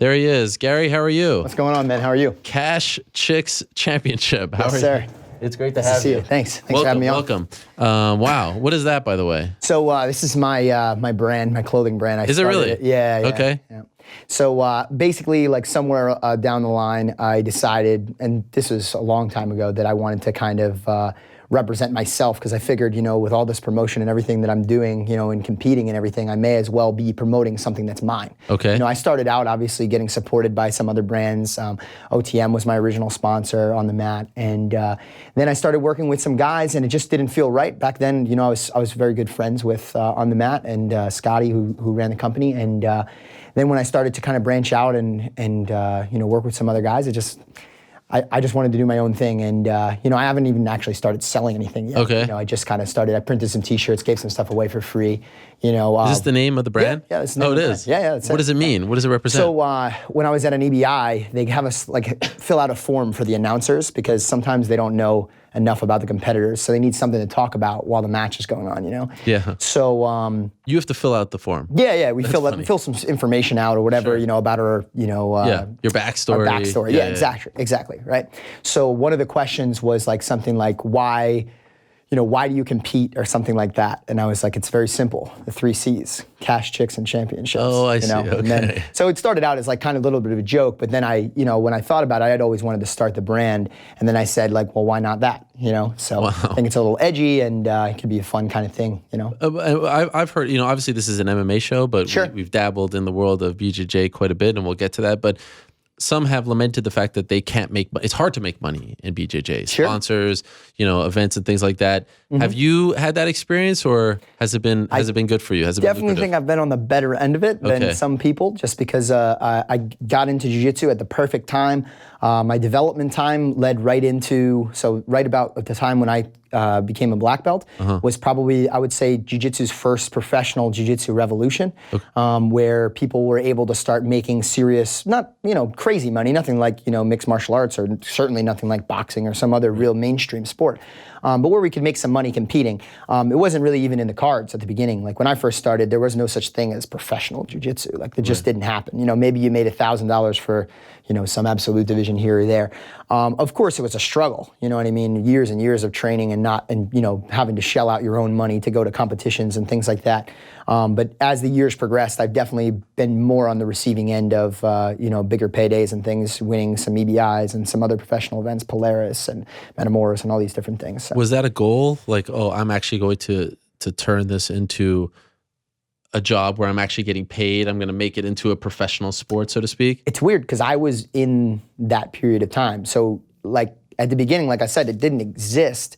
There he is. Gary, how are you? What's going on, man? How are you? Cash Chicks Championship. How Yes, are sir. you? It's great to have See you. you. Thanks for having me on. Welcome. Wow. What is that, by the way? So this is my my brand, my clothing brand. Is it really? Yeah. Okay. Yeah. So basically, like somewhere down the line, I decided, and this was a long time ago, that I wanted to kind of represent myself, because I figured, you know, with all this promotion and everything that I'm doing, you know, and competing and everything, I may as well be promoting something that's mine. Okay. You know, I started out obviously getting supported by some other brands. OTM was my original sponsor on the mat, and then I started working with some guys, and it just didn't feel right back then. You know, I was very good friends with on the mat and Scotty, who ran the company, and then when I started to kind of branch out and you know, work with some other guys, I just wanted to do my own thing, and you know, I haven't even actually started selling anything yet. Okay. You know, I just kind of started. I printed some T-shirts, gave some stuff away for free. You know, Is this the name of the brand? Yeah, it's the name it of the is. brand. Yeah. What does it mean? What does it represent? So when I was at an EBI, they have us like fill out a form for the announcers, because sometimes they don't know enough about the competitors, so they need something to talk about while the match is going on. You know. Yeah. So you have to fill out the form. Yeah. We fill some information out or whatever. Sure. You know, about our your backstory. Our backstory. Yeah, exactly. Right. So one of the questions was like something like, why do you compete, or something like that? And I was like, it's very simple. The 3 C's: cash, chicks, and championships. Oh, I see. Okay. And then, so it started out as like kind of a little bit of a joke, but then when I thought about it, I had always wanted to start the brand, and then I said like, well, why not that? You know, so I think it's a little edgy, and it could be a fun kind of thing. You know, I've heard. You know, obviously this is an MMA show, but sure. we've dabbled in the world of BJJ quite a bit, and we'll get to that. But some have lamented the fact that they can't make. It's hard to make money in BJJ. Sure. Sponsors, you know, events and things like that. Mm-hmm. Have you had that experience, or has it been good for you? Has it definitely think I've been on the better end of it than some people, just because I got into jiu-jitsu at the perfect time. My development time led right about at the time when I became a black belt was probably, I would say, jiu-jitsu's first professional jiu-jitsu revolution, where people were able to start making serious, not, you know, crazy money, nothing like, you know, mixed martial arts, or certainly nothing like boxing or some other real mainstream sport, but where we could make some money competing. It wasn't really even in the cards at the beginning. Like when I first started, there was no such thing as professional jiu-jitsu. Like it just didn't happen. You know, maybe you made $1,000 for, you know, some absolute division here or there. Of course, it was a struggle. You know what I mean? Years and years of training and you know, having to shell out your own money to go to competitions and things like that. But as the years progressed, I've definitely been more on the receiving end of you know, bigger paydays and things, winning some EBIs and some other professional events, Polaris and Metamoris and all these different things. So. Was that a goal? Like, oh, I'm actually going to turn this into a job where I'm actually getting paid. I'm going to make it into a professional sport, so to speak. It's weird because I was in that period of time. So like at the beginning, like I said, it didn't exist.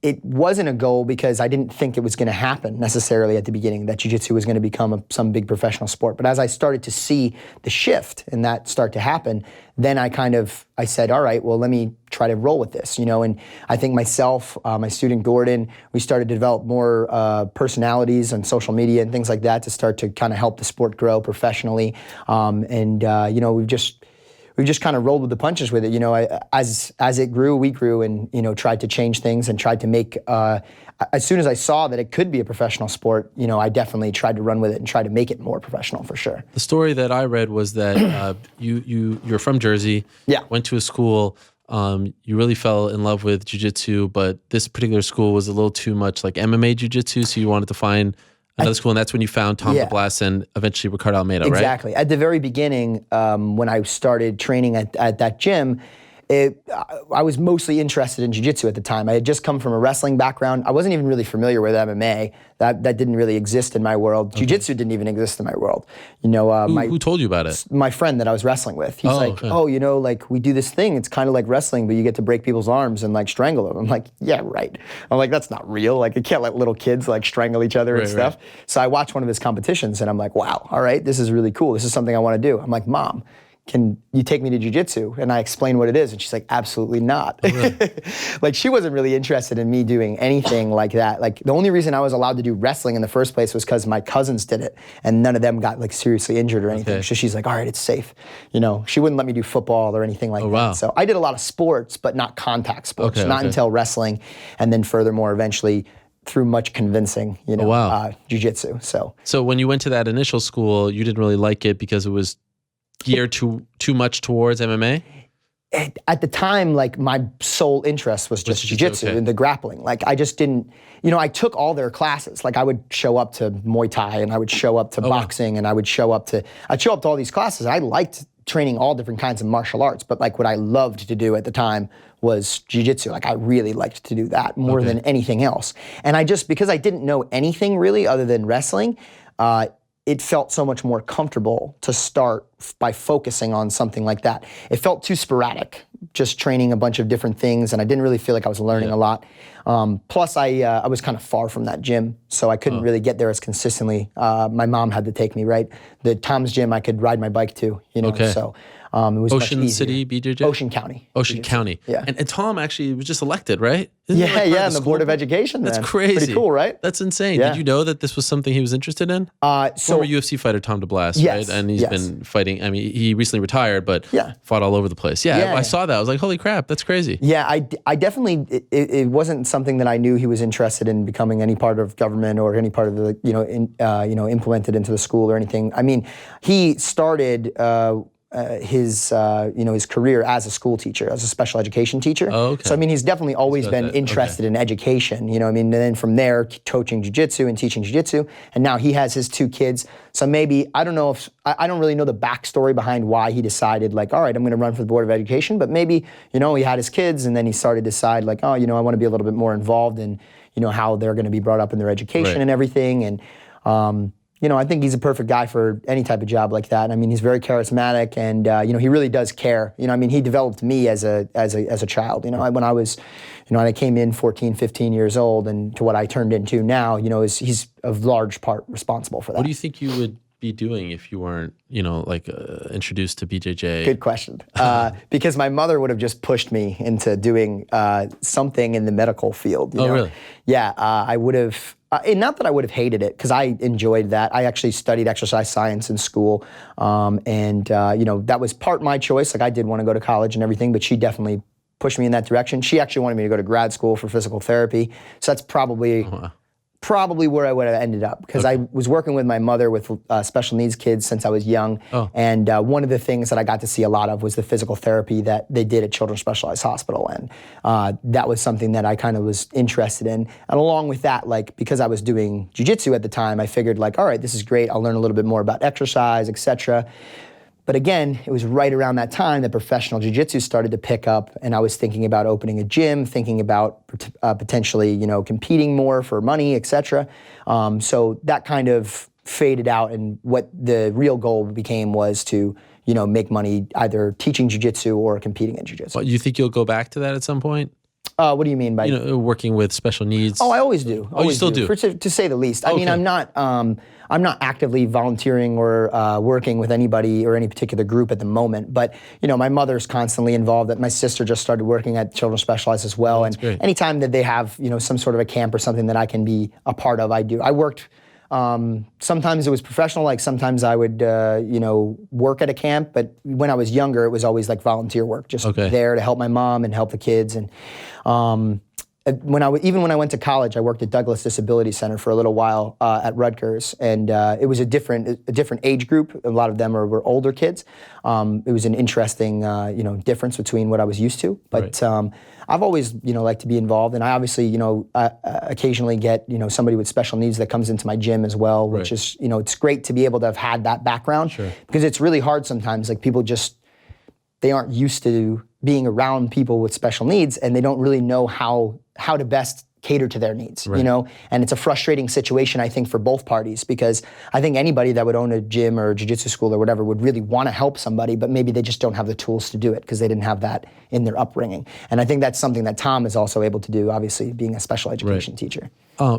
It wasn't a goal because I didn't think it was going to happen necessarily at the beginning, that jiu-jitsu was going to become some big professional sport. But as I started to see the shift and that start to happen, then I said, all right, well, let me try to roll with this, you know. And I think myself, my student Gordon, we started to develop more personalities on social media and things like that to start to kind of help the sport grow professionally. You know, we've just kind of rolled with the punches with it. You know, as it grew, we grew, and, you know, tried to change things and tried to make, as soon as I saw that it could be a professional sport, you know, I definitely tried to run with it and try to make it more professional for sure. The story that I read was that you're from Jersey, went to a school, you really fell in love with jiu-jitsu, but this particular school was a little too much like MMA jiu-jitsu, so you wanted to find another school, and that's when you found Tom DeBlas and eventually Ricardo Almeida, right? Exactly. At the very beginning, when I started training at that gym, I was mostly interested in jiu-jitsu at the time. I had just come from a wrestling background. I wasn't even really familiar with MMA. That didn't really exist in my world. Okay. Jiu-jitsu didn't even exist in my world. You know, who told you about it? My friend that I was wrestling with. He's oh, you know, like we do this thing. It's kind of like wrestling, but you get to break people's arms and like strangle them. I'm like, yeah, right. I'm like, that's not real. Like, you can't let little kids like strangle each other and stuff. Right. So I watched one of his competitions and I'm like, wow, all right, this is really cool. This is something I want to do. I'm like, Mom, can you take me to jiu-jitsu? And I explained what it is. And she's like, absolutely not. Oh, really? Like, she wasn't really interested in me doing anything like that. Like, the only reason I was allowed to do wrestling in the first place was because my cousins did it. And none of them got like seriously injured or anything. Okay. So she's like, all right, it's safe. You know, she wouldn't let me do football or anything like that. Wow. So I did a lot of sports, but not contact sports. Not until wrestling. And then furthermore, eventually, through much convincing, you know, jiu-jitsu. So when you went to that initial school, you didn't really like it because it was geared too much towards MMA? At the time, like my sole interest was just jiu-jitsu and the grappling. Like I just didn't, I took all their classes. Like I would show up to Muay Thai and I would show up to boxing and I'd show up to all these classes. I liked training all different kinds of martial arts, but like what I loved to do at the time was jiu-jitsu. Like I really liked to do that more than anything else. And because I didn't know anything really other than wrestling, it felt so much more comfortable to start by focusing on something like that. It felt too sporadic, just training a bunch of different things, and I didn't really feel like I was learning a lot. Plus, I was kind of far from that gym, so I couldn't really get there as consistently. My mom had to take me, right? The Tom's gym I could ride my bike to, so it was Ocean City, BJJ? Ocean County. Ocean County. Yeah. And Tom actually was just elected, right? In the Board of Education. That's crazy. Pretty cool, right? That's insane. Yeah. Did you know that this was something he was interested in? Former UFC fighter Tom DeBlas, right? And he's been fighting. I mean, he recently retired, but fought all over the place. I saw that. I was like, holy crap, that's crazy. Yeah, I definitely, it wasn't something that I knew he was interested in becoming any part of government or any part of the, implemented into the school or anything. I mean, he started his career as a school teacher, as a special education teacher. Oh, okay. So I mean, he's definitely always been interested in education. And then from there, coaching jiu-jitsu and teaching jiu-jitsu, and now he has his 2 kids. So maybe I don't know I don't really know the backstory behind why he decided like, all right, I'm going to run for the Board of Education. But maybe he had his kids, and then he started to decide like, I want to be a little bit more involved in how they're going to be brought up in their education and everything. And I think he's a perfect guy for any type of job like that. I mean, he's very charismatic, and he really does care. He developed me as a child. When I was, I came in 14, 15 years old, and to what I turned into now, he's a large part responsible for that. What do you think you would be doing if you weren't, introduced to BJJ? Good question. Because my mother would have just pushed me into doing something in the medical field. Really? Yeah, I would have. And not that I would have hated it, because I enjoyed that. I actually studied exercise science in school, and that was part my choice. Like I did want to go to college and everything, but she definitely pushed me in that direction. She actually wanted me to go to grad school for physical therapy, so that's probably where I would have ended up, because I was working with my mother with special needs kids since I was young, and one of the things that I got to see a lot of was the physical therapy that they did at Children's Specialized Hospital, and that was something that I kind of was interested in. And along with that, like because I was doing jiu-jitsu at the time, I figured like, all right, this is great. I'll learn a little bit more about exercise, etc. But again, it was right around that time that professional jiu-jitsu started to pick up, and I was thinking about opening a gym, thinking about potentially, competing more for money, etc. So that kind of faded out, and what the real goal became was to, make money either teaching jiu-jitsu or competing in jiu-jitsu. Well, you think you'll go back to that at some point? What do you mean by working with special needs? Oh, I always do. You still do? To say the least. I mean, I'm not actively volunteering or working with anybody or any particular group at the moment. But my mother's constantly involved. My sister just started working at Children's Specialized as well. And great. Anytime that they have some sort of a camp or something that I can be a part of, I do. I worked. Sometimes it was professional, like sometimes I would, work at a camp, but when I was younger, it was always like volunteer work, just there to help my mom and help the kids. And when I went to college, I worked at Douglas Disability Center for a little while at Rutgers, and it was a different age group. A lot of them were older kids. It was an interesting, difference between what I was used to. But I've always, liked to be involved, and I obviously, occasionally get, somebody with special needs that comes into my gym as well, which is, it's great to be able to have had that background, because it's really hard sometimes. Like people they aren't used to being around people with special needs, and they don't really know how to best cater to their needs, and it's a frustrating situation, I think, for both parties, because I think anybody that would own a gym or a jiu-jitsu school or whatever would really want to help somebody, but maybe they just don't have the tools to do it because they didn't have that in their upbringing. And I think that's something that Tom is also able to do, obviously, being a special education teacher.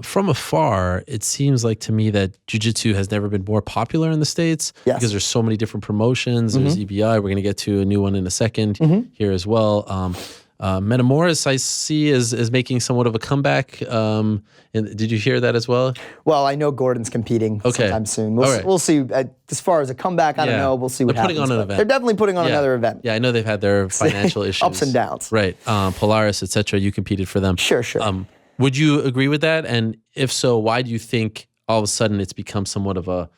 From afar, it seems like to me that jiu-jitsu has never been more popular in the States, because there's so many different promotions. There's EBI. We're going to get to a new one in a second here as well. Metamoris, I see, is making somewhat of a comeback. Did you hear that as well? Well, I know Gordon's competing sometime soon. We'll see. As far as a comeback, I don't know. We'll see what happens. They're putting on an event. They're definitely putting on another event. Yeah, I know they've had their financial issues. Ups and downs. Right. Polaris, etc. You competed for them. Sure. Would you agree with that? And if so, why do you think all of a sudden it's become somewhat of a,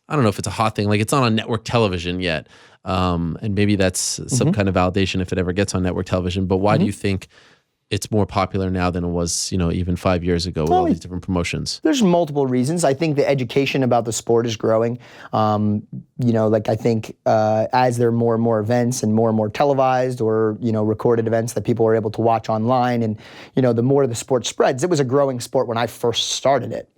I don't know if it's a hot thing, like it's not on network television yet, and maybe that's some kind of validation if it ever gets on network television. But why do you think it's more popular now than it was, even 5 years ago with all these different promotions? There's multiple reasons. I think the education about the sport is growing. I think as there are more and more events and more televised or, recorded events that people are able to watch online, and, the more the sport spreads. It was a growing sport when I first started it.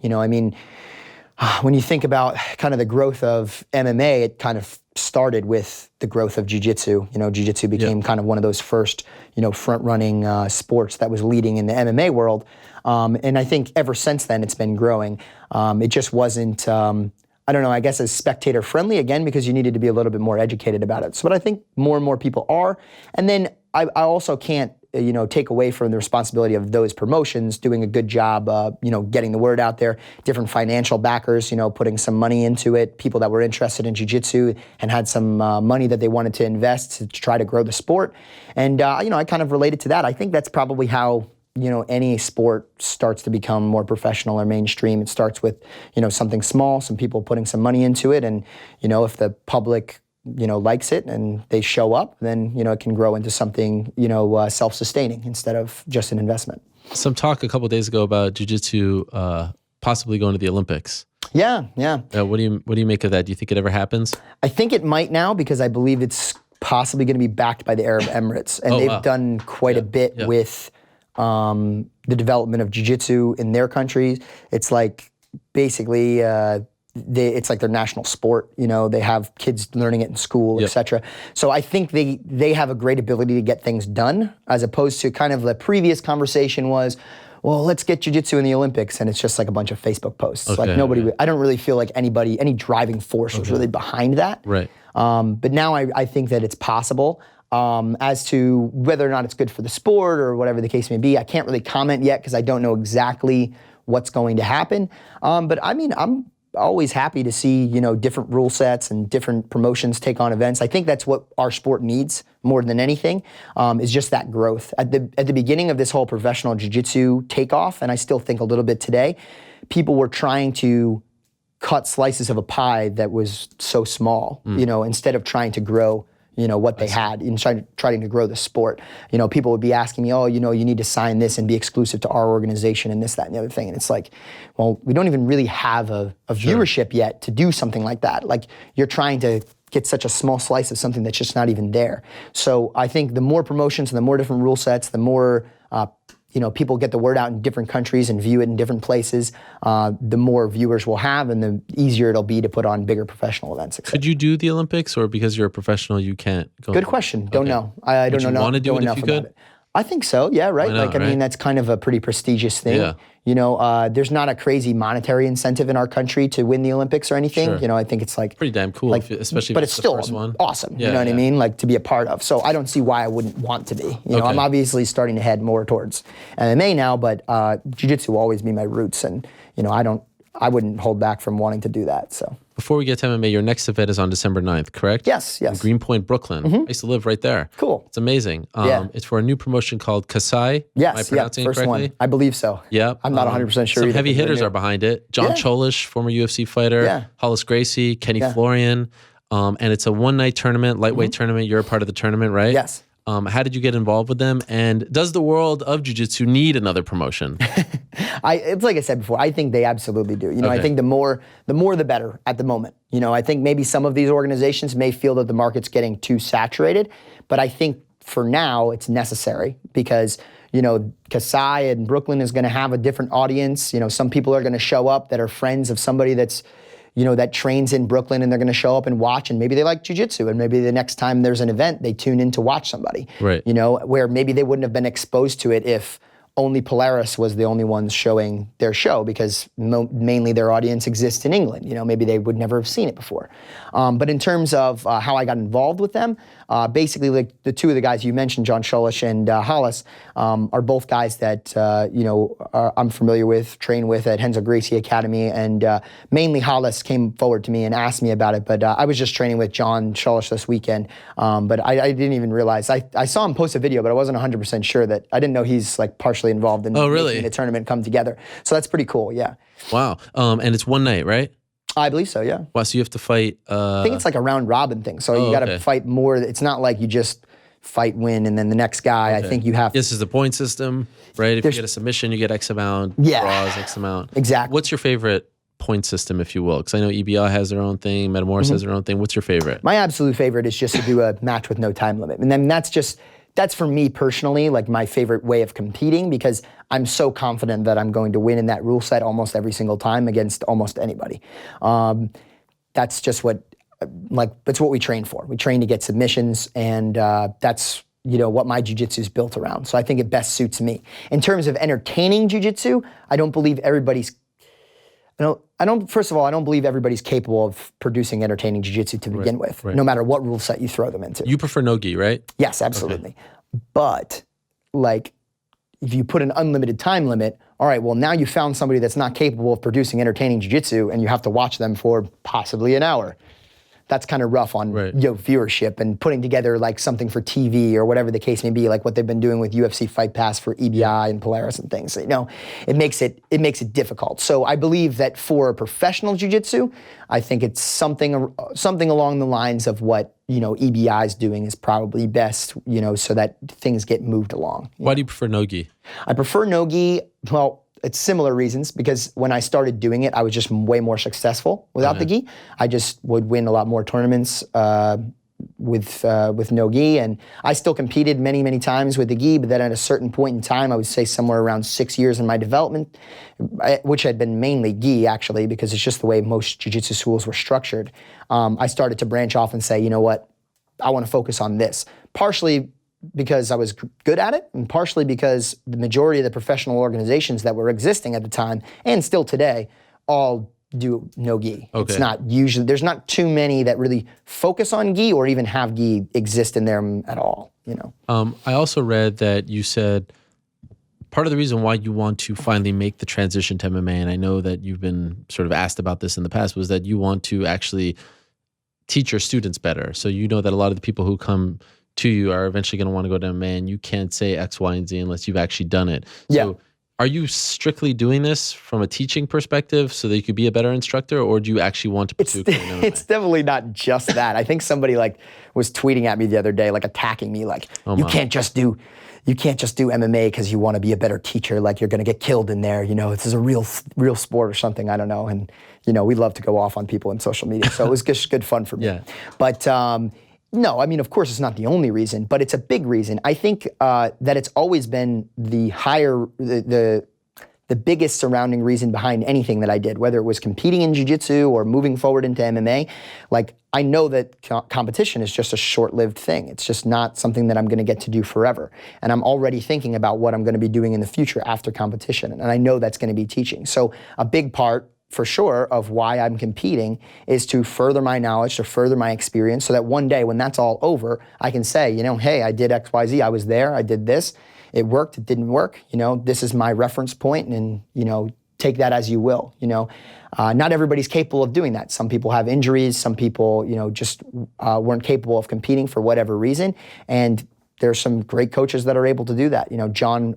When you think about kind of the growth of MMA, it kind of started with the growth of jiu-jitsu. Jiu-jitsu became kind of one of those first, front-running sports that was leading in the MMA world. And I think ever since then, it's been growing. It just wasn't, I guess as spectator-friendly, again, because you needed to be a little bit more educated about it. So, but I think more and more people are. And then I also can't, take away from the responsibility of those promotions doing a good job, getting the word out there, different financial backers, putting some money into it, people that were interested in jiu-jitsu and had some money that they wanted to invest to try to grow the sport. And, I kind of related to that. I think that's probably how, any sport starts to become more professional or mainstream. It starts with, something small, some people putting some money into it. And, if the public likes it and they show up, then, it can grow into something, self-sustaining instead of just an investment. Some talk a couple of days ago about jiu-jitsu possibly going to the Olympics. Yeah. What do you make of that? Do you think it ever happens? I think it might now, because I believe it's possibly going to be backed by the Arab Emirates. And they've done quite a bit with the development of jiu-jitsu in their countries. It's like basically it's like their national sport. They have kids learning it in school, etc. So I think they have a great ability to get things done, as opposed to kind of the previous conversation was, well, let's get jiu-jitsu in the Olympics, and it's just like a bunch of Facebook posts. Like nobody, I don't really feel like any driving force was really behind that. Right. But now I think that it's possible. As to whether or not it's good for the sport or whatever the case may be, I can't really comment yet because I don't know exactly what's going to happen. But I mean, I'm always happy to see, different rule sets and different promotions take on events. I think that's what our sport needs more than anything, is just that growth. At the beginning of this whole professional jiu-jitsu takeoff, and I still think a little bit today, people were trying to cut slices of a pie that was so small, instead of trying to grow what they had and trying to grow the sport. People would be asking me, you need to sign this and be exclusive to our organization and this, that, and the other thing. And it's like, well, we don't even really have a viewership yet to do something like that. Like, you're trying to get such a small slice of something that's just not even there. So I think the more promotions and the more different rule sets, the more people get the word out in different countries and view it in different places, the more viewers we'll have and the easier it'll be to put on bigger professional events. Could you do the Olympics, or because you're a professional, you can't go? Good question. Don't know. I don't know. Would you want to do it if you could? I think so. Yeah, right. Why not, I mean, that's kind of a pretty prestigious thing. Yeah. There's not a crazy monetary incentive in our country to win the Olympics or anything. Sure. I think it's like pretty damn cool, especially if but it's still the first one. Awesome. You know what I mean? Like, to be a part of. So I don't see why I wouldn't want to be. I'm obviously starting to head more towards MMA now, but jiu-jitsu will always be my roots, and I wouldn't hold back from wanting to do that. So. Before we get to MMA, your next event is on December 9th, correct? Yes. In Greenpoint, Brooklyn. I used to live right there. Cool. It's amazing. It's for a new promotion called Kasai. Yes, Am I pronouncing it first correctly? one. I believe so. Yeah. I'm not 100% sure Some either. heavy hitters are behind it. John Cholish, former UFC fighter. Hollis Gracie, Kenny Florian. And it's a one-night tournament, lightweight tournament. You're a part of the tournament, right? Yes. How did you get involved with them? And does the world of jiu-jitsu need another promotion? It's like I said before, I think they absolutely do. I think the more the better at the moment. I think maybe some of these organizations may feel that the market's getting too saturated, but I think for now it's necessary because, Kasai in Brooklyn is going to have a different audience. Some people are going to show up that are friends of somebody that's that trains in Brooklyn, and they're going to show up and watch, and maybe they like jiu-jitsu, and maybe the next time there's an event, they tune in to watch somebody. Right. Where maybe they wouldn't have been exposed to it if only Polaris was the only ones showing their show, because mainly their audience exists in England. Maybe they would never have seen it before. But in terms of how I got involved with them, basically, like the two of the guys you mentioned, John Cholish and Hollis, are both guys that I'm familiar with, train with at Renzo Gracie Academy, and mainly Hollis came forward to me and asked me about it. But I was just training with John Cholish this weekend, but I didn't even realize. I saw him post a video, but I wasn't 100% sure that I didn't know he's like partially involved in making the tournament come together. So that's pretty cool. Yeah. Wow. And it's one night, right? I believe so, yeah. Wow, so you have to fight... I think it's like a round robin thing. So you got to fight more. It's not like you just fight, win, and then the next guy. I think you have... This is the point system, right? If you get a submission, you get X amount. Draws, X amount. Exactly. What's your favorite point system, if you will? Because I know EBL has their own thing, Metamoris has their own thing. What's your favorite? My absolute favorite is just to do a match with no time limit. And then that's for me personally, like my favorite way of competing, because I'm so confident that I'm going to win in that rule set almost every single time against almost anybody. That's just that's what we train for. We train to get submissions, and that's what my jiu-jitsu is built around. So I think it best suits me. In terms of entertaining jiu-jitsu, I don't believe everybody's First of all, I don't believe everybody's capable of producing entertaining jiu-jitsu to begin with, no matter what rule set you throw them into. You prefer no-gi, right? Yes, absolutely. Okay. But, if you put an unlimited time limit, all right, well, now you found somebody that's not capable of producing entertaining jiu-jitsu, and you have to watch them for possibly an hour. That's kind of rough on viewership and putting together something for TV or whatever the case may be, like what they've been doing with UFC Fight Pass for EBI and Polaris and things. It makes it difficult. So I believe that for professional jiu-jitsu, I think it's something along the lines of what EBI is doing is probably best. So that things get moved along. Why do you prefer no-gi? I prefer no-gi. Well, it's similar reasons, because when I started doing it, I was just way more successful without the gi. I just would win a lot more tournaments with no gi, and I still competed many, many times with the gi, but then at a certain point in time, I would say somewhere around 6 years in my development, which had been mainly gi actually, because it's just the way most jiu-jitsu schools were structured, I started to branch off and say, you know what, I want to focus on this. Partially because I was good at it, and partially because the majority of the professional organizations that were existing at the time, and still today, all do no gi. Okay. It's not usually, there's not too many that really focus on gi or even have gi exist in them at all, I also read that you said part of the reason why you want to finally make the transition to MMA, and I know that you've been sort of asked about this in the past, was that you want to actually teach your students better. So that a lot of the people who come to you are eventually going to want to go to MMA, and you can't say X, Y, and Z unless you've actually done it. So are you strictly doing this from a teaching perspective so that you could be a better instructor, or do you actually want to pursue MMA? It's definitely not just that. I think somebody was tweeting at me the other day, attacking me, you can't just do MMA because you want to be a better teacher, you're going to get killed in there, this is a real sport or something, I don't know. And we love to go off on people in social media, so it was just good fun for me. But no, I mean, of course, it's not the only reason, but it's a big reason. I think that it's always been the biggest surrounding reason behind anything that I did, whether it was competing in jiu-jitsu or moving forward into MMA. I know that competition is just a short-lived thing. It's just not something that I'm going to get to do forever. And I'm already thinking about what I'm going to be doing in the future after competition. And I know that's going to be teaching. So a big part, for sure, of why I'm competing is to further my knowledge, to further my experience, so that one day when that's all over, I can say, hey, I did X, Y, Z, I was there, I did this, it worked, it didn't work, this is my reference point, and, take that as you will, Not everybody's capable of doing that. Some people have injuries, some people, just weren't capable of competing for whatever reason, and there's some great coaches that are able to do that. John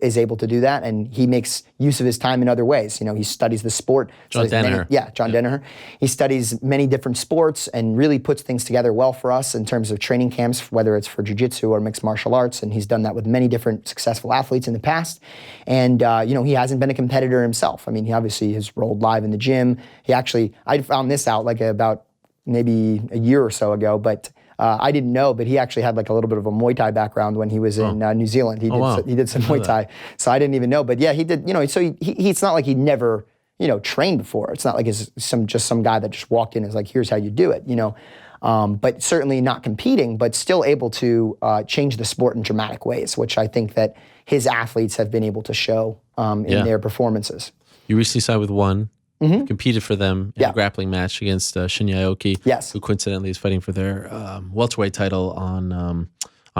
is able to do that, and he makes use of his time in other ways. He studies the sport. John Danaher. John Danaher. He studies many different sports and really puts things together well for us in terms of training camps, whether it's for jiu-jitsu or mixed martial arts, and he's done that with many different successful athletes in the past. And, he hasn't been a competitor himself. I mean, he obviously has rolled live in the gym. I found this out about maybe a year or so ago, but I didn't know, but he actually had a little bit of a Muay Thai background when he was in New Zealand. He did some Muay Thai, so I didn't even know. But yeah, he did. So it's not like he never trained before. It's not like it's some guy that just walked in and is here's how you do it. But certainly not competing, but still able to change the sport in dramatic ways, which I think that his athletes have been able to show in their performances. You recently signed with One. Mm-hmm. Competed for them in a grappling match against Shinya Aoki, who coincidentally is fighting for their welterweight title on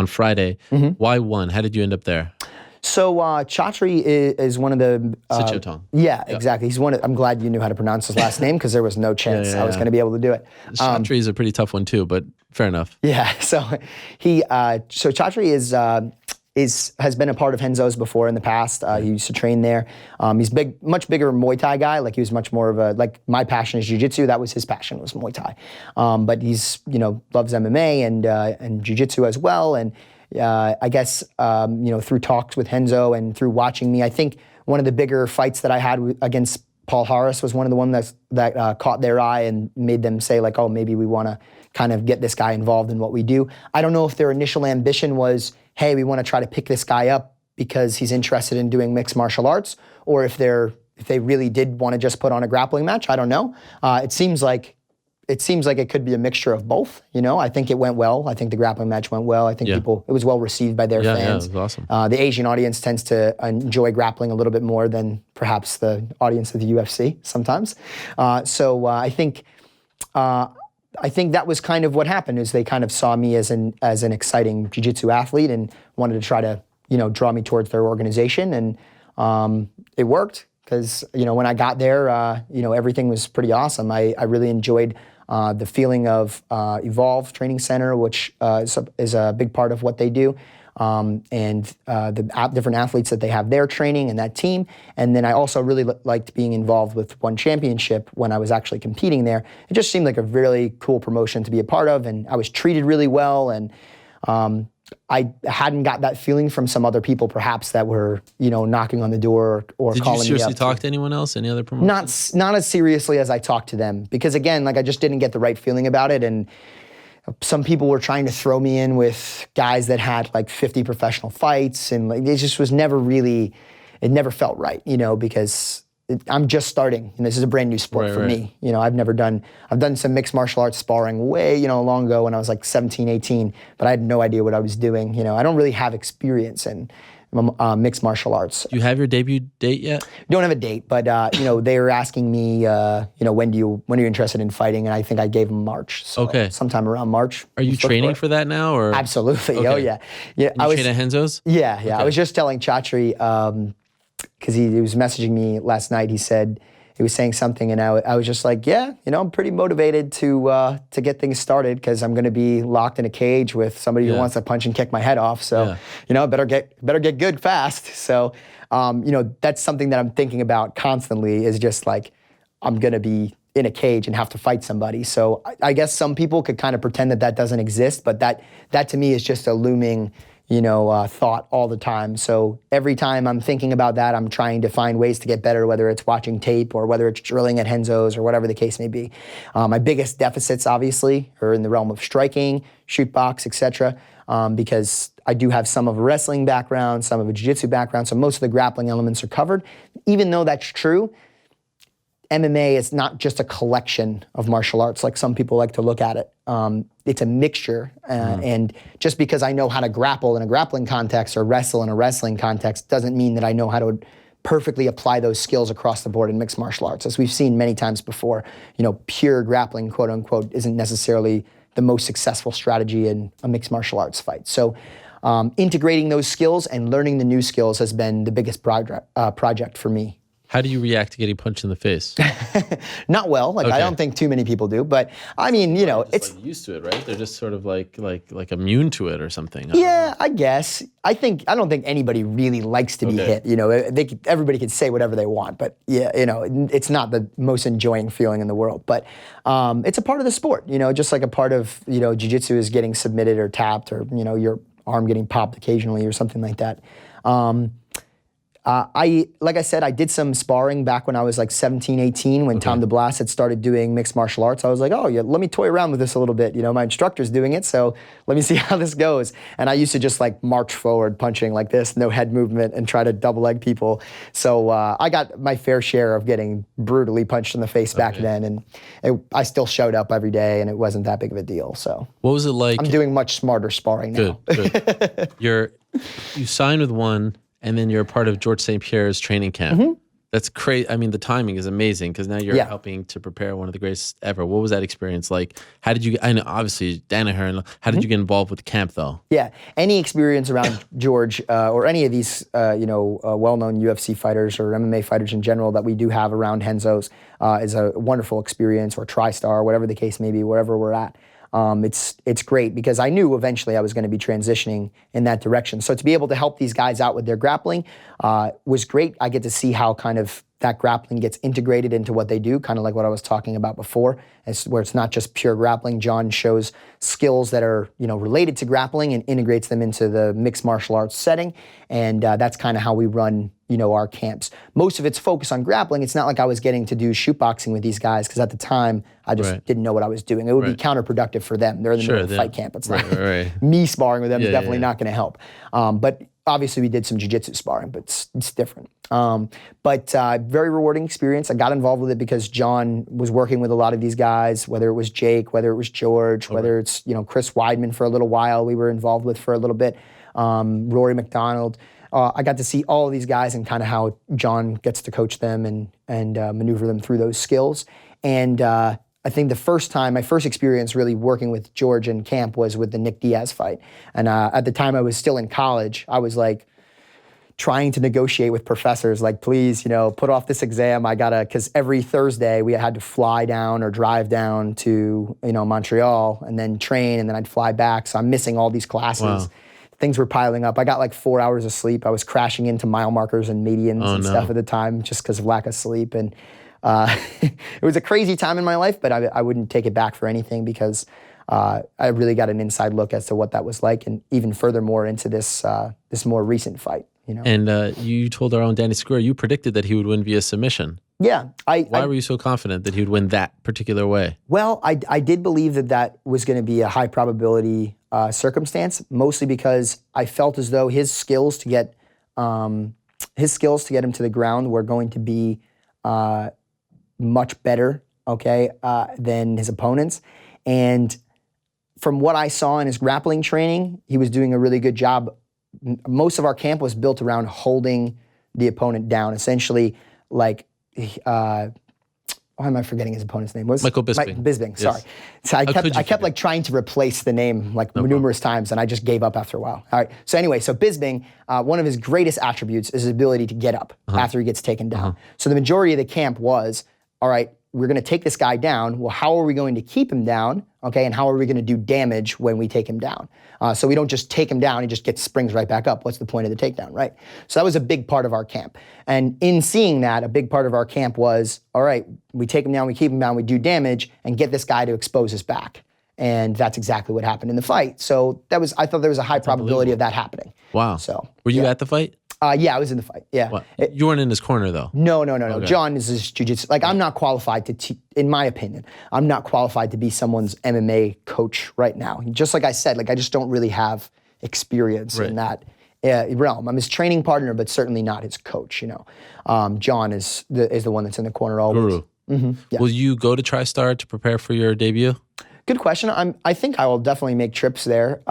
Friday. Mm-hmm. Why One? How did you end up there? So Chatri is one of the... Sichotong. Yeah, exactly. He's one. I'm glad you knew how to pronounce his last name, because there was no chance I was going to be able to do it. Chatri is a pretty tough one too, but fair enough. Yeah. So Chatri has been a part of Renzo's before in the past. He used to train there. He's much bigger Muay Thai guy. Like he was much more of like my passion is jiu-jitsu. That was his passion, was Muay Thai. But he's, loves MMA and jiu-jitsu as well. And I guess, through talks with Renzo and through watching me, I think one of the bigger fights that I had against Paul Harris was one of the ones that caught their eye and made them say like, oh, maybe we want to kind of get this guy involved in what we do. I don't know if their initial ambition was, hey, we want to try to pick this guy up because he's interested in doing mixed martial arts, or if they really did want to just put on a grappling match. I don't know. It seems like it could be a mixture of both. I think it went well. I think the grappling match went well. I think it was well received by their fans. Yeah, it was awesome. The Asian audience tends to enjoy grappling a little bit more than perhaps the audience of the UFC sometimes. So I think that was kind of what happened. Is they kind of saw me as an exciting jiu-jitsu athlete and wanted to try to draw me towards their organization, and it worked. Because when I got there, everything was pretty awesome. I really enjoyed the feeling of Evolve Training Center, which is a big part of what they do, and the different athletes that they have there training and that team. And then I also really liked being involved with One Championship when I was actually competing there. It just seemed like a really cool promotion to be a part of, and I was treated really well. And I hadn't got that feeling from some other people, perhaps, that were, knocking on the door or calling me up. Did you seriously talk to anyone else? Any other promoters? Not as seriously as I talked to them, because again, like I just didn't get the right feeling about it, and some people were trying to throw me in with guys that had like 50 professional fights, and like it just was never really, it never felt right, because I'm just starting, and this is a brand new sport for me. I've done some mixed martial arts sparring way, long ago when I was like 17, 18, but I had no idea what I was doing. I don't really have experience in mixed martial arts. Do you have your debut date yet? Don't have a date, but they were asking me, when are you interested in fighting? And I think I gave them March. So sometime around March. Are you training for that now, or? Absolutely. Okay. Oh yeah. Yeah. You train at Renzo's? Yeah. Okay. I was just telling Chatri, because he was messaging me last night. He was saying something, and I was just like, yeah, I'm pretty motivated to get things started, because I'm going to be locked in a cage with somebody who wants to punch and kick my head off. So, better get good fast. So, that's something that I'm thinking about constantly, is just like, I'm going to be in a cage and have to fight somebody. So I guess some people could kind of pretend that doesn't exist, but that to me is just a looming thought all the time. So every time I'm thinking about that, I'm trying to find ways to get better, whether it's watching tape or whether it's drilling at Renzo's or whatever the case may be. My biggest deficits, obviously, are in the realm of striking, shoot box, etc., because I do have some of a wrestling background, some of a jiu-jitsu background, so most of the grappling elements are covered. Even though that's true, MMA is not just a collection of martial arts like some people like to look at it. It's a mixture, and just because I know how to grapple in a grappling context or wrestle in a wrestling context doesn't mean that I know how to perfectly apply those skills across the board in mixed martial arts. As we've seen many times before, pure grappling, quote unquote, isn't necessarily the most successful strategy in a mixed martial arts fight. So integrating those skills and learning the new skills has been the biggest project for me. How do you react to getting punched in the face? Not well. Like, I don't think too many people do. But I mean, it's like used to it, right? They're just sort of like immune to it or something. I guess. I don't think anybody really likes to be hit. Everybody can say whatever they want, but it's not the most enjoying feeling in the world. But it's a part of the sport. Just like a part of jiu-jitsu is getting submitted or tapped, or your arm getting popped occasionally or something like that. Like I said, I did some sparring back when I was like 17, 18, when Tom DeBlas had started doing mixed martial arts. I was like, oh, yeah, let me toy around with this a little bit. My instructor's doing it, so let me see how this goes. And I used to just like march forward, punching like this, no head movement, and try to double leg people. So I got my fair share of getting brutally punched in the face back then, and I still showed up every day, and it wasn't that big of a deal. So what was it like? I'm doing much smarter sparring now. Good. You signed with One, and then you're a part of Georges St-Pierre's training camp. Mm-hmm. That's crazy. I mean, the timing is amazing, because now you're helping to prepare one of the greatest ever. What was that experience like? How did you, I know obviously Danaher, how did you get involved with the camp though? Yeah, any experience around George or any of these well-known UFC fighters or MMA fighters in general that we do have around Renzo's is a wonderful experience, or TriStar, whatever the case may be, wherever we're at. it's great because I knew eventually I was going to be transitioning in that direction. So to be able to help these guys out with their grappling was great. I get to see how kind of that grappling gets integrated into what they do, kind of like what I was talking about before, where it's not just pure grappling. John shows skills that are, related to grappling and integrates them into the mixed martial arts setting. And that's kind of how we run, our camps. Most of it's focused on grappling. It's not like I was getting to do shoot boxing with these guys because at the time I just didn't know what I was doing. It would be counterproductive for them. They're in the middle of a fight camp. It's not me sparring with them is definitely not going to help. But obviously we did some jiu-jitsu sparring, but it's different. But very rewarding experience. I got involved with it because John was working with a lot of these guys, whether it was Jake, whether it was George, whether it's, Chris Weidman for a little while we were involved with for a little bit, Rory McDonald. I got to see all of these guys and kind of how John gets to coach them and maneuver them through those skills. And I think my first experience really working with George in camp was with the Nick Diaz fight. And at the time I was still in college, I was like trying to negotiate with professors, like, please, put off this exam. Because every Thursday we had to fly down or drive down to, Montreal and then train and then I'd fly back. So I'm missing all these classes. Wow. Things were piling up. I got like 4 hours of sleep. I was crashing into mile markers and medians stuff at the time just because of lack of sleep. And it was a crazy time in my life, but I wouldn't take it back for anything because I really got an inside look as to what that was like, and even furthermore into this more recent fight. And you told our own Danny Segura, you predicted that he would win via submission. Yeah. Why were you so confident that he would win that particular way? Well, I did believe that was going to be a high probability circumstance, mostly because I felt as though his skills to get him to the ground were going to be much better, than his opponents. And from what I saw in his grappling training, he was doing a really good job. Most of our camp was built around holding the opponent down, essentially like, why am I forgetting his opponent's name? Michael Bisping. Bisping, sorry. So I kept like trying to replace the name numerous times, and I just gave up after a while. All right. So anyway, Bisping, one of his greatest attributes is his ability to get up after he gets taken down. So the majority of the camp was, all right, we're going to take this guy down. Well, how are we going to keep him down? And how are we going to do damage when we take him down? So we don't just take him down, he just springs right back up. What's the point of the takedown, right? So that was a big part of our camp. And in seeing that, a big part of our camp was, all right, we take him down, we keep him down, we do damage, and get this guy to expose his back. And that's exactly what happened in the fight. So I thought there was a high probability of that happening. Wow. So were you at the fight? Yeah, I was in the fight. Yeah. What? You weren't in his corner though? No. Okay. John is his jiu-jitsu. Like, I'm not qualified in my opinion, I'm not qualified to be someone's MMA coach right now. Just like I said, like, I just don't really have experience in that realm. I'm his training partner, but certainly not his coach, John is the one that's in the corner always. Guru. Mm-hmm. Yeah. Will you go to TriStar to prepare for your debut? Good question. I think I will definitely make trips there.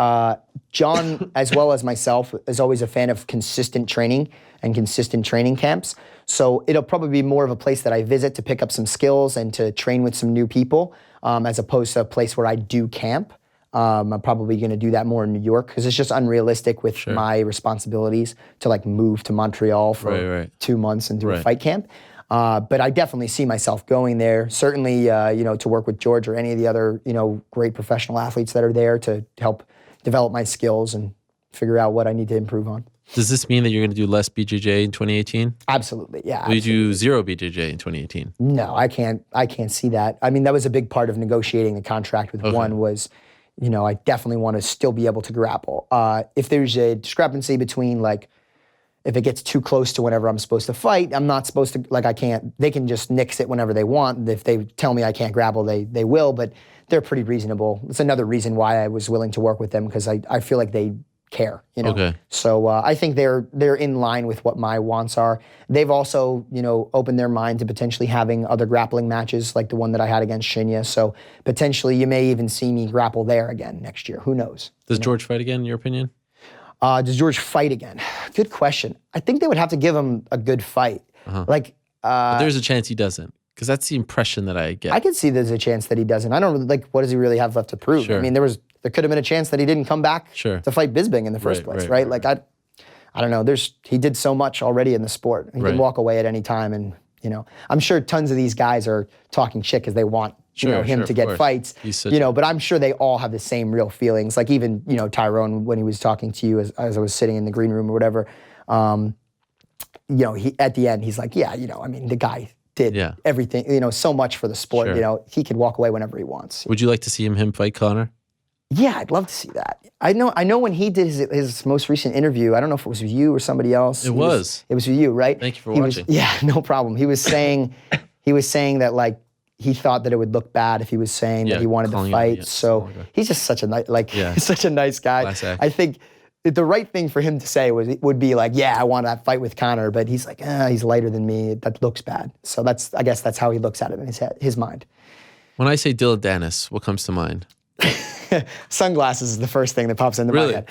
John, as well as myself, is always a fan of consistent training and consistent training camps. So it'll probably be more of a place that I visit to pick up some skills and to train with some new people, as opposed to a place where I do camp. I'm probably going to do that more in New York because it's just unrealistic with my responsibilities to like move to Montreal for 2 months and do a fight camp. But I definitely see myself going there, certainly, to work with George or any of the other, great professional athletes that are there to help develop my skills and figure out what I need to improve on. Does this mean that you're going to do less BJJ in 2018? Absolutely, yeah. Will you do zero BJJ in 2018? No, I can't see that. I mean, that was a big part of negotiating the contract with one was, I definitely want to still be able to grapple. If there's a discrepancy between if it gets too close to whenever I'm supposed to fight, I'm not supposed to, they can just nix it whenever they want. If they tell me I can't grapple, they will, but they're pretty reasonable. It's another reason why I was willing to work with them because I feel like they care, Okay. So I think they're in line with what my wants are. They've also, opened their mind to potentially having other grappling matches like the one that I had against Shinya. So potentially you may even see me grapple there again next year. Who knows? Does George fight again, in your opinion? Does George fight again? Good question. I think they would have to give him a good fight. But there's a chance he doesn't, because that's the impression that I get. I can see there's a chance that he doesn't. I don't really, what does he really have left to prove? Sure. I mean, there could have been a chance that he didn't come back to fight Bisping in the first place, right? I don't know. He did so much already in the sport. He can walk away at any time, and I'm sure tons of these guys are talking shit because they want him to get fights. But I'm sure they all have the same real feelings. Like even, Tyrone, when he was talking to you as I was sitting in the green room or whatever, he at the end, he's like, the guy did everything, so much for the sport. He could walk away whenever he wants. Would you like to see him fight Conor? Yeah, I'd love to see that. I know when he did his most recent interview, I don't know if it was with you or somebody else. It was with you, right? Thank you for watching. No problem. He was saying that like he thought that it would look bad if he was saying that he wanted to fight. So he's just such a nice, such a nice guy. I think the right thing for him to say would be like, I want that fight with Conor, but he's like, he's lighter than me. That looks bad. So I guess that's how he looks at it in his mind. When I say Dillon Danis, what comes to mind? Sunglasses is the first thing that pops into my head.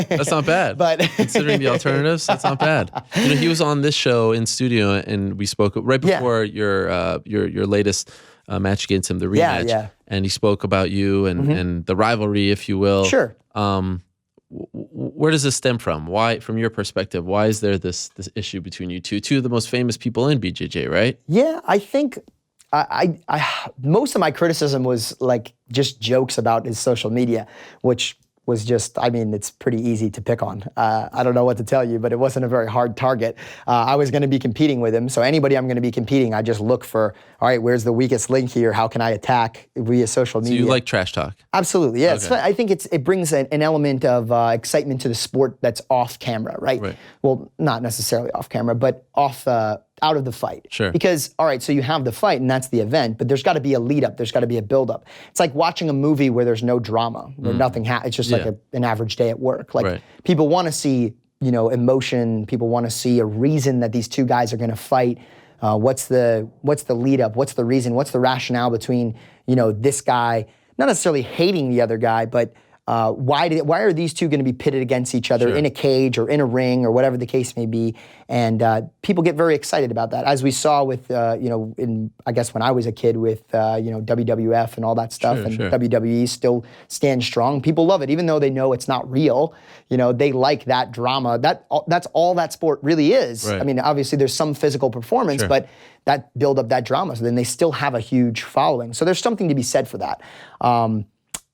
That's not bad. But considering the alternatives, that's not bad. He was on this show in studio, and we spoke right before your latest match against him, the rematch. And he spoke about you and the rivalry, if you will. Sure. Where does this stem from? Why, from your perspective, why is there this issue between you two of the most famous people in BJJ, right? Yeah, I think. I most of my criticism was like just jokes about his social media, which was just, it's pretty easy to pick on. I don't know what to tell you, but it wasn't a very hard target. I was going to be competing with him, so anybody I'm going to be competing, I just look for, all right, where's the weakest link here? How can I attack via social media? So you like trash talk? Absolutely, yeah. Okay. I think it brings an element of excitement to the sport that's off camera, right? Well, not necessarily off camera, but off out of the fight. Sure. Because, all right, so you have the fight and that's the event, but there's got to be a lead up. There's got to be a build up. It's like watching a movie where there's no drama, where nothing it's just like an average day at work. Like people want to see, emotion. People want to see a reason that these two guys are going to fight. What's the lead up? What's the reason? What's the rationale between, this guy, not necessarily hating the other guy, but why are these two going to be pitted against each other in a cage or in a ring or whatever the case may be? And people get very excited about that, as we saw with I guess when I was a kid with WWF and all that stuff, WWE still stands strong. People love it, even though they know it's not real. They like that drama. That's all that sport really is. Right. Obviously there's some physical performance, but that build up that drama. So then they still have a huge following. So there's something to be said for that.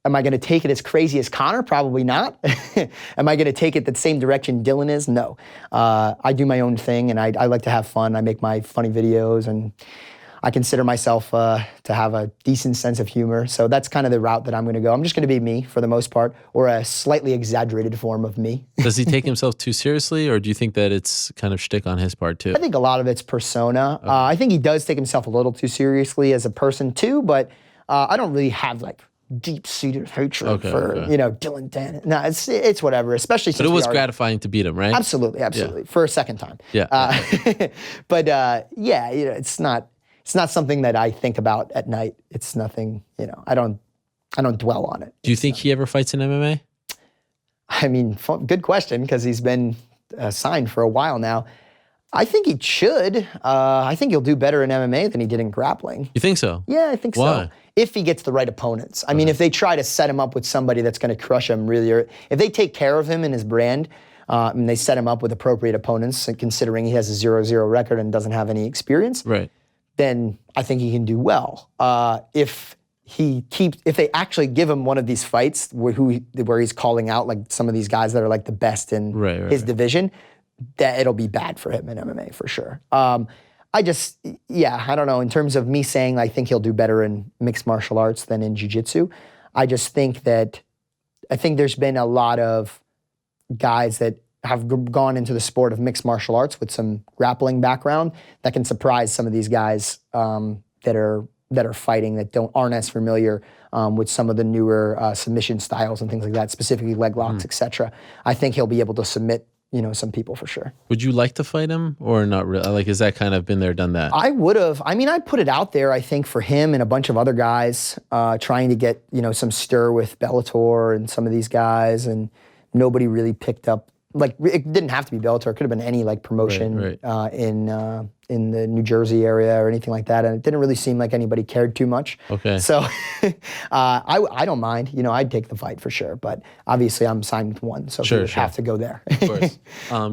Am I going to take it as crazy as Conor? Probably not. Am I going to take it the same direction Dillon is? No. I do my own thing, and I like to have fun. I make my funny videos, and I consider myself to have a decent sense of humor. So that's kind of the route that I'm going to go. I'm just going to be me for the most part, or a slightly exaggerated form of me. Does he take himself too seriously, or do you think that it's kind of shtick on his part too? I think a lot of it's persona. Okay. I think he does take himself a little too seriously as a person too, but I don't really have like deep-seated hatred for Dillon Danis. No, it's whatever. Especially since but it was gratifying to beat him, right? Absolutely, for a second time. Yeah. But it's not something that I think about at night. It's nothing. I don't dwell on it. Do you think he ever fights in MMA? Good question, because he's been signed for a while now. I think he should. I think he'll do better in MMA than he did in grappling. You think so? Yeah, I think so. If he gets the right opponents. If they try to set him up with somebody that's going to crush him really, or if they take care of him and his brand, and they set him up with appropriate opponents, and considering he has a 0-0 record and doesn't have any experience, then I think he can do well. If they actually give him one of these fights where he's calling out like some of these guys that are like the best in his division, that it'll be bad for him in MMA for sure. I don't know. In terms of me saying I think he'll do better in mixed martial arts than in jiu-jitsu, I just think there's been a lot of guys that have gone into the sport of mixed martial arts with some grappling background that can surprise some of these guys that are fighting that aren't as familiar with some of the newer submission styles and things like that, specifically leg locks, etc. I think he'll be able to submit some people for sure. Would you like to fight him or not really? Like, is that kind of been there, done that? I would have. I put it out there, I think, for him and a bunch of other guys trying to get, some stir with Bellator and some of these guys, and nobody really picked up. Like, it didn't have to be Bellator. It could have been any like promotion in the New Jersey area or anything like that, and it didn't really seem like anybody cared too much. Okay. So I don't mind. I'd take the fight for sure, but obviously I'm signed with one, so we have to go there. Of course.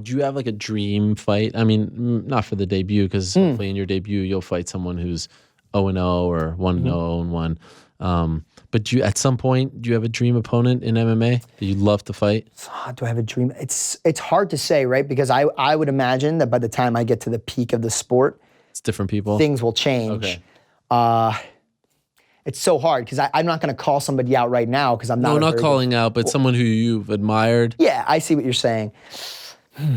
Do you have like a dream fight? Not for the debut, because hopefully in your debut you'll fight someone who's 0-0 or 1-0-1. But at some point, do you have a dream opponent in MMA that you'd love to fight? Do I have a dream? It's hard to say, right? Because I would imagine that by the time I get to the peak of the sport, it's different people. Things will change. Okay. It's so hard because I'm not going to call somebody out right now because I'm not. No, not calling out, but someone who you've admired. Yeah, I see what you're saying.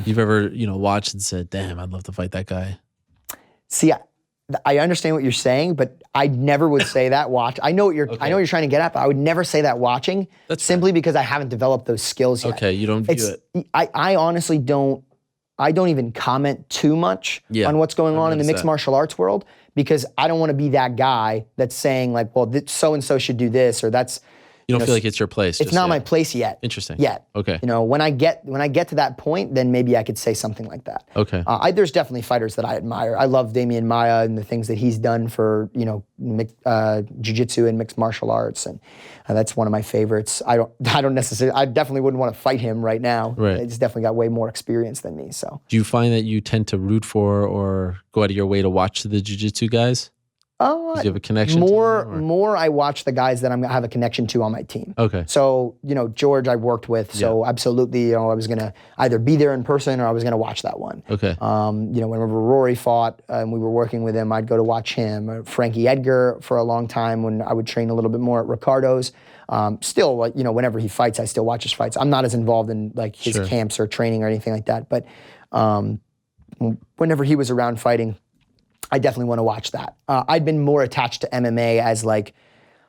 You've ever, watched and said, "Damn, I'd love to fight that guy." See, I understand what you're saying, but I never would say that. I know what you're trying to get at, but I would never say that watching. That's simply because I haven't developed those skills yet. Okay, you don't view it. I honestly don't. I don't even comment too much on what's going on in the mixed martial arts world because I don't want to be that guy that's saying like, well, so and so should do this or that's. You don't feel like it's your place. It's not my place yet. Interesting. Yet. Okay. When I get to that point, then maybe I could say something like that. Okay. There's definitely fighters that I admire. I love Damian Maia and the things that he's done for jiu-jitsu and mixed martial arts, and that's one of my favorites. I definitely wouldn't want to fight him right now. Right. He's definitely got way more experience than me. So. Do you find that you tend to root for or go out of your way to watch the jiu-jitsu guys? Do you have a connection more I watch the guys that I have a connection to on my team. Okay. So, George I worked with, so absolutely, I was going to either be there in person or I was going to watch that one. Okay. Whenever Rory fought and we were working with him, I'd go to watch him. Frankie Edgar for a long time when I would train a little bit more at Ricardo's. Still, whenever he fights, I still watch his fights. I'm not as involved in like his camps or training or anything like that, but whenever he was around fighting, I definitely want to watch that. I'd been more attached to MMA as like,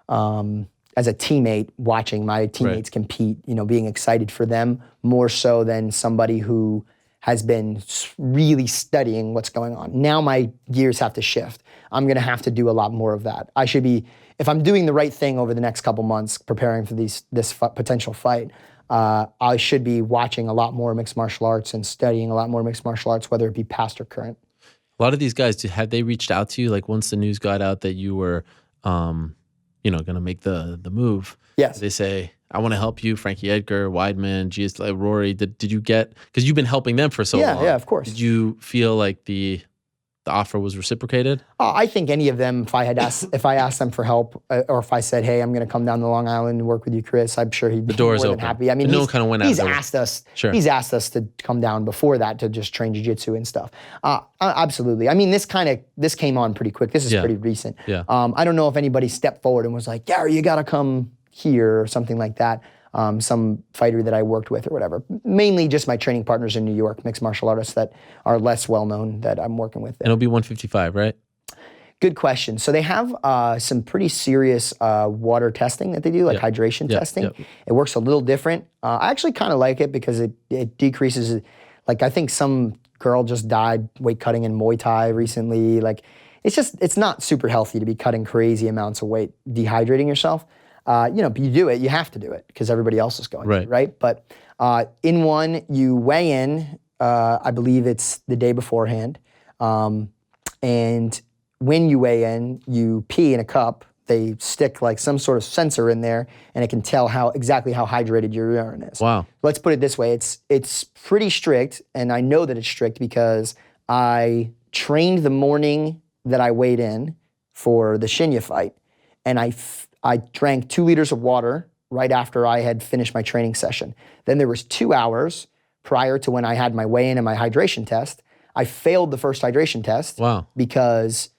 as a teammate, watching my teammates compete, being excited for them more so than somebody who has been really studying what's going on. Now my gears have to shift. I'm going to have to do a lot more of that. I should be, if I'm doing the right thing over the next couple months, preparing for this potential fight, I should be watching a lot more mixed martial arts and studying a lot more mixed martial arts, whether it be past or current. A lot of these guys, had they reached out to you? Like once the news got out that you were, going to make the move. Yes. They say, I want to help you, Frankie Edgar, Weidman, Rory. Did you get, because you've been helping them for so long. Yeah, of course. Did you feel like the offer was reciprocated? I think any of them, if I asked them for help, or if I said, "Hey, I'm going to come down to Long Island and work with you, Chris," I'm sure he'd be more than happy. I mean, no one kind of went. He's asked us. Sure. He's asked us to come down before that to just train jiu-jitsu and stuff. Absolutely. I mean, this came on pretty quick. This is pretty recent. Yeah. I don't know if anybody stepped forward and was like, "Garry, you got to come here," or something like that. Some fighter that I worked with or whatever. Mainly just my training partners in New York, mixed martial artists that are less well-known that I'm working with. And it'll be 155, right? Good question. So they have some pretty serious water testing that they do, like hydration testing. Yep. It works a little different. I actually kind of like it because it decreases, like I think some girl just died weight cutting in Muay Thai recently. Like it's not super healthy to be cutting crazy amounts of weight, dehydrating yourself. You do it, you have to do it because everybody else is going to, right? But in one, you weigh in, I believe it's the day beforehand. And when you weigh in, you pee in a cup. They stick like some sort of sensor in there and it can tell exactly how hydrated your urine is. Wow. Let's put it this way. It's pretty strict, and I know that it's strict because I trained the morning that I weighed in for the Shinya fight, and I drank 2 liters of water right after I had finished my training session. Then there was 2 hours prior to when I had my weigh-in and my hydration test. I failed the first hydration test because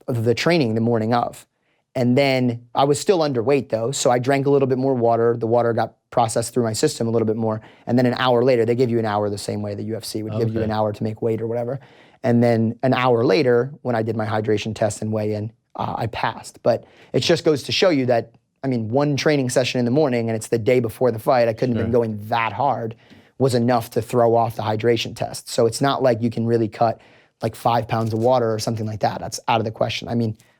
of the training the morning of. And then I was still underweight though, so I drank a little bit more water. The water got processed through my system a little bit more. And then an hour later, they give you an hour the same way the UFC would give you an hour to make weight or whatever. And then an hour later, when I did my hydration test and weigh-in, I passed. But it just goes to show you that, one training session in the morning and it's the day before the fight, I couldn't have been going that hard, was enough to throw off the hydration test. So it's not like you can really cut like 5 pounds of water or something like that. That's out of the question.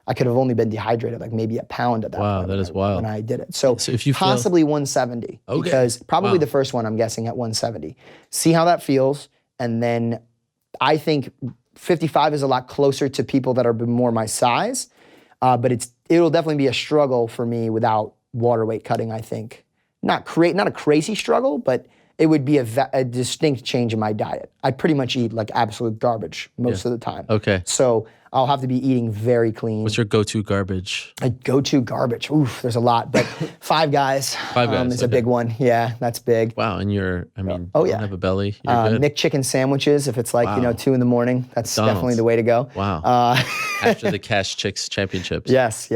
I could have only been dehydrated like maybe a pound at that point. Wow, that is wild. When I did it. So if you possibly 170, because probably the first one I'm guessing at 170. See how that feels. And then I think 55 is a lot closer to people that are more my size. But it'll definitely be a struggle for me without water weight cutting, I think. Not a crazy struggle, but it would be a distinct change in my diet. I pretty much eat like absolute garbage most of the time. Okay. So I'll have to be eating very clean. What's your go-to garbage? A go-to garbage? Oof, there's a lot, but Five Guys. Is a big one. Yeah, that's big. Wow, and you don't have a belly. You're good. McChicken sandwiches, if it's like 2 in the morning, that's definitely the way to go. Wow. After the Cash Chicks Championships. Yes,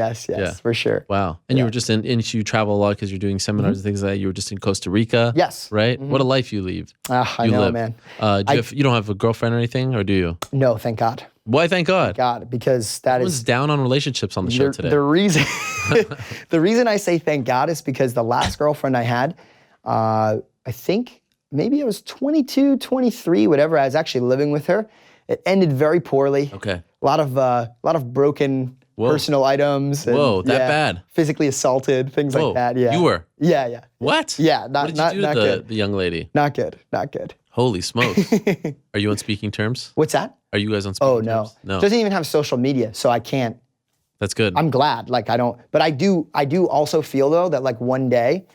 for sure. Wow. And you were just you travel a lot because you're doing seminars and things like that. You were just in Costa Rica. Yes. Right? What a life you lead. I know, man. You don't have a girlfriend or anything, or do you? No, thank God. Why, thank God? God, because Everyone's down on relationships on the show today. The reason I say thank God is because the last girlfriend I had, I think maybe I was 22, 23, whatever. I was actually living with her. It ended very poorly. Okay. A lot of broken personal items. And, that bad? Physically assaulted, things like that. Yeah. You were? Yeah. What? Yeah. What did you do to the young lady? Not good. Holy smokes. Are you on speaking terms? What's that? Are you guys on speaking terms? Oh, no. Doesn't even have social media, so I can't. That's good. I'm glad. Like, I don't, but I do also feel though that like one day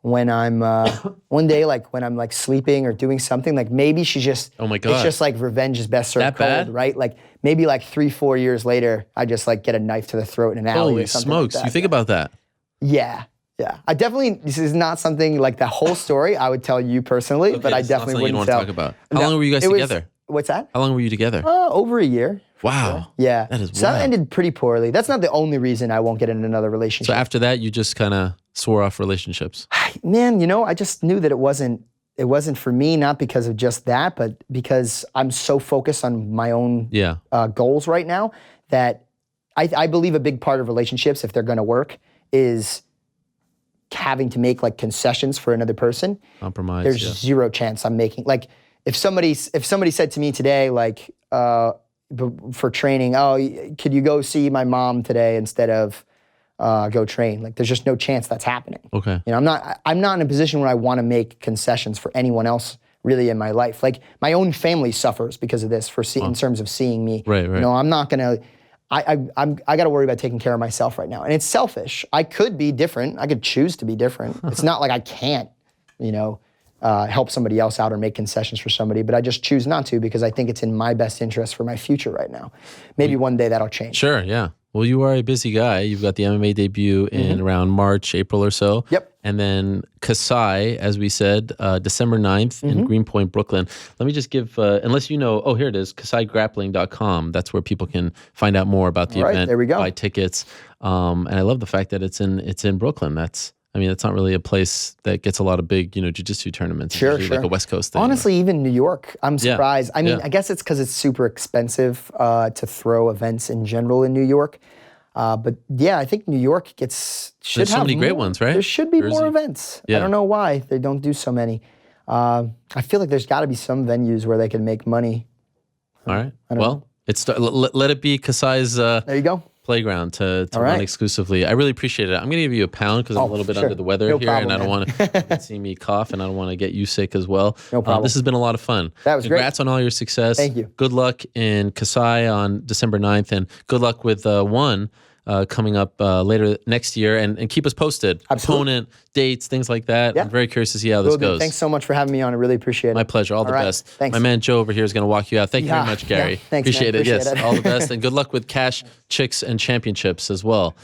when I'm like sleeping or doing something, like maybe she's just, oh my God. It's just like revenge is best served cold, right? Like maybe like 3-4 years later, I just like get a knife to the throat in an alley or something. Holy smokes. You think about that? Yeah. I definitely, this is not something like the whole story I would tell you personally, but I definitely wouldn't you don't want to talk about. How long were you guys together? What's that? How long were you together? Over a year. Wow. Sure. Yeah. That is So that ended pretty poorly. That's not the only reason I won't get in another relationship. So after that, you just kind of swore off relationships? Man, I just knew that it wasn't for me, not because of just that, but because I'm so focused on my own goals right now that I believe a big part of relationships, if they're going to work, is having to make like concessions for another person. Compromise. There's zero chance I'm making. Like if somebody said to me today, like for training, could you go see my mom today instead of go train? Like there's just no chance that's happening. Okay. I'm not in a position where I want to make concessions for anyone else really in my life. Like my own family suffers because of this in terms of seeing me. Right. I'm not gonna. I got to worry about taking care of myself right now, and it's selfish. I could be different. I could choose to be different. It's not like I can't, help somebody else out or make concessions for somebody, but I just choose not to because I think it's in my best interest for my future right now. Maybe one day that'll change. Sure, yeah. Well, you are a busy guy. You've got the MMA debut in around March, April or so. Yep. And then Kasai, as we said, December 9th in Greenpoint, Brooklyn. Let me just give, unless you know, here it is, KasaiGrappling.com. That's where people can find out more about the event. There we go. Buy tickets. And I love the fact that it's in Brooklyn. That's not really a place that gets a lot of big, jiu-jitsu tournaments. Sure. Like a West Coast thing. Honestly, even New York, I'm surprised. I guess it's because it's super expensive to throw events in general in New York. But yeah, I think New York should There's have so many great ones, right? There should be more events. I don't know why they don't do so many. I feel like there's got to be some venues where they can make money. All right. Well, let it be Kasai's there you go. playground to run exclusively. I really appreciate it. I'm going to give you a pound because I'm a little bit under the weather here, and I don't want to see me cough, and I don't want to get you sick as well. No problem. This has been a lot of fun. That was Congrats on all your success. Thank you. Good luck in Kasai on December 9th, and good luck with one coming up later next year, and keep us posted. Absolutely. Opponent, dates, things like that. I'm very curious to see how this goes. Thanks so much for having me on. I really appreciate it. My pleasure. All the best. Thanks. My man Joe over here is going to walk you out. Thank you very much, Garry. Thanks, appreciate man. it. All the best, and good luck with Cash, Chicks, and Championships as well.